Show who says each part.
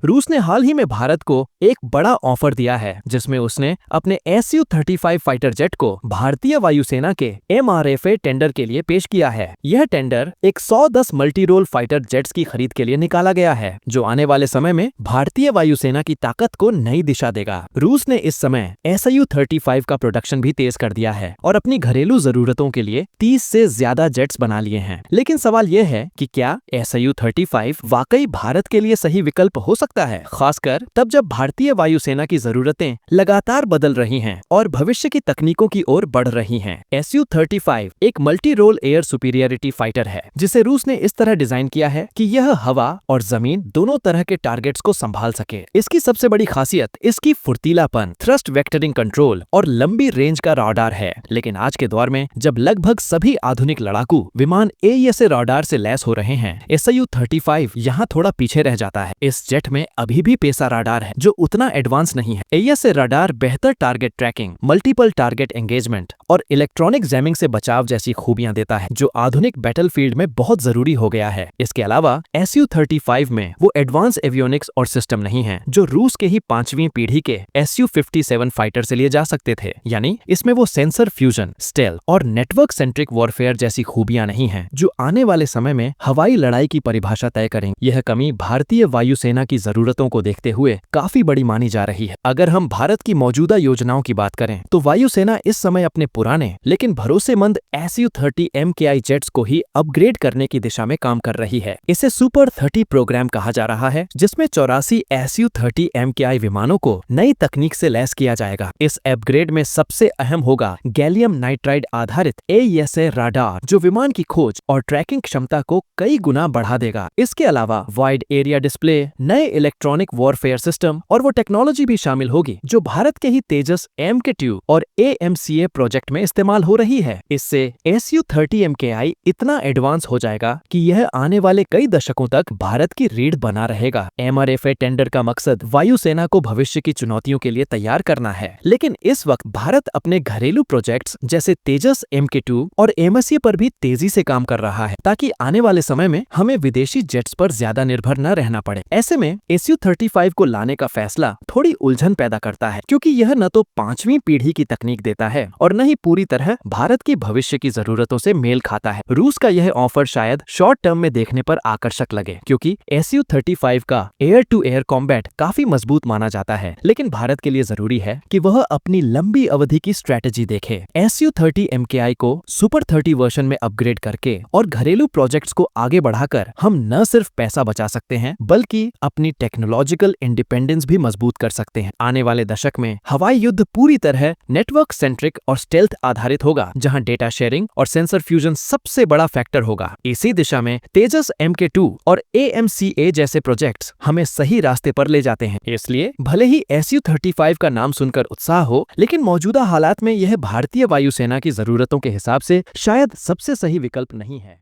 Speaker 1: रूस ने हाल ही में भारत को एक बड़ा ऑफर दिया है जिसमें उसने अपने Su-35 फाइटर जेट को भारतीय वायुसेना के MRFA टेंडर के लिए पेश किया है। यह टेंडर एक 110 मल्टी रोल फाइटर जेट्स की खरीद के लिए निकाला गया है जो आने वाले समय में भारतीय वायुसेना की ताकत को नई दिशा देगा। रूस ने इस समय Su-35 का प्रोडक्शन भी तेज कर दिया है और अपनी घरेलू जरूरतों के लिए 30 से ज्यादा जेट्स बना लिए हैं। लेकिन सवाल यह है कि क्या Su-35 वाकई भारत के लिए सही विकल्प हो सकता है, खासकर तब जब भारतीय वायुसेना की जरूरतें लगातार बदल रही हैं और भविष्य की तकनीकों की ओर बढ़ रही हैं। Su-35 एक multi role air superiority fighter है जिसे रूस ने इस तरह डिजाइन किया है कि यह हवा और जमीन दोनों तरह के टारगेट्स को संभाल सके। इसकी सबसे बड़ी खासियत इसकी फुर्तीलापन, थ्रस्ट वेक्टरिंग कंट्रोल और लंबी रेंज का राडार है। लेकिन आज के दौर में जब लगभग सभी आधुनिक लड़ाकू विमान AESA राडार से लैस हो रहे हैं, Su-35 यहाँ थोड़ा पीछे रह जाता है। इस जेट में अभी भी पेसा राडार है जो उतना एडवांस नहीं है। AESA राडार बेहतर target tracking, multiple target engagement और इलेक्ट्रॉनिक जैमिंग से बचाव जैसी खूबियां देता है जो आधुनिक बैटलफील्ड में बहुत जरूरी हो गया है। इसके अलावा Su-35 में वो एडवांस एवियोनिक्स और सिस्टम नहीं है जो रूस के ही 5वीं पीढ़ी के Su-57 फाइटर से लिए जा सकते थे। यानी इसमें वो सेंसर फ्यूजन, स्टेल और नेटवर्क सेंट्रिक वॉरफेयर जैसी खूबियां नहीं हैं जो आने वाले समय में हवाई लड़ाई की परिभाषा तय करेंगे। यह कमी भारतीय वायुसेना की जरूरतों को देखते हुए काफी बड़ी मानी जा रही है। अगर हम भारत की मौजूदा योजनाओं की बात करें तो वायुसेना इस समय अपने पुराने लेकिन भरोसेमंद Su-30 MKI जेट्स को ही अपग्रेड करने की दिशा में काम कर रही है। इसे सुपर 30 प्रोग्राम कहा जा रहा है जिसमें 84 Su-30 MKI विमानों को नई तकनीक से लैस किया जाएगा। इस अपग्रेड में सबसे अहम होगा गैलियम नाइट्राइड आधारित AESA राडार जो विमान की खोज और ट्रैकिंग क्षमता को कई गुना बढ़ा देगा। इसके अलावा वाइड एरिया डिस्प्ले, नए इलेक्ट्रॉनिक वॉरफेयर सिस्टम और वो टेक्नोलॉजी भी शामिल होगी जो भारत के ही तेजस AMK-2 और AMCA प्रोजेक्ट में इस्तेमाल हो रही है। इससे Su-30 MKI इतना एडवांस हो जाएगा कि यह आने वाले कई दशकों तक भारत की रीढ़ बना रहेगा। MRFA टेंडर का मकसद वायुसेना को भविष्य की चुनौतियों के लिए तैयार करना है, लेकिन इस वक्त भारत अपने घरेलू प्रोजेक्ट्स जैसे तेजस MK-2 और AMCA पर भी तेजी से काम कर रहा है ताकि आने वाले समय में हमें विदेशी जेट्स पर ज्यादा निर्भर न रहना पड़े। ऐसे में Su-35 को लाने का फैसला थोड़ी उलझन पैदा करता है क्योंकि यह न तो 5वीं पीढ़ी की तकनीक देता है और न ही पूरी तरह भारत की भविष्य की जरूरतों से मेल खाता है। रूस का यह ऑफर शायद शॉर्ट टर्म में देखने पर आकर्षक लगे क्योंकि Su-35 का एयर टू एयर कॉम्बैट काफी मजबूत माना जाता है, लेकिन भारत के लिए जरूरी है कि वह अपनी लंबी अवधि की स्ट्रेटेजी देखे। Su-30 MKI को सुपर 30 वर्जन में अपग्रेड करके और घरेलू प्रोजेक्ट्स को आगे बढ़ाकर हम न सिर्फ पैसा बचा सकते हैं बल्कि अपनी टेक्नोलॉजिकल इंडिपेंडेंस भी मजबूत कर सकते हैं। आने वाले दशक में हवाई युद्ध पूरी तरह नेटवर्क सेंट्रिक और स्टेल्थ आधारित होगा जहां डेटा शेयरिंग और सेंसर फ्यूजन सबसे बड़ा फैक्टर होगा। इसी दिशा में तेजस MK-2 और AMCA जैसे प्रोजेक्ट्स हमें सही रास्ते पर ले जाते हैं। इसलिए भले ही Su-35 का नाम सुनकर उत्साह हो, लेकिन मौजूदा हालात में यह भारतीय वायुसेना की जरूरतों के हिसाब से शायद सबसे सही विकल्प नहीं है।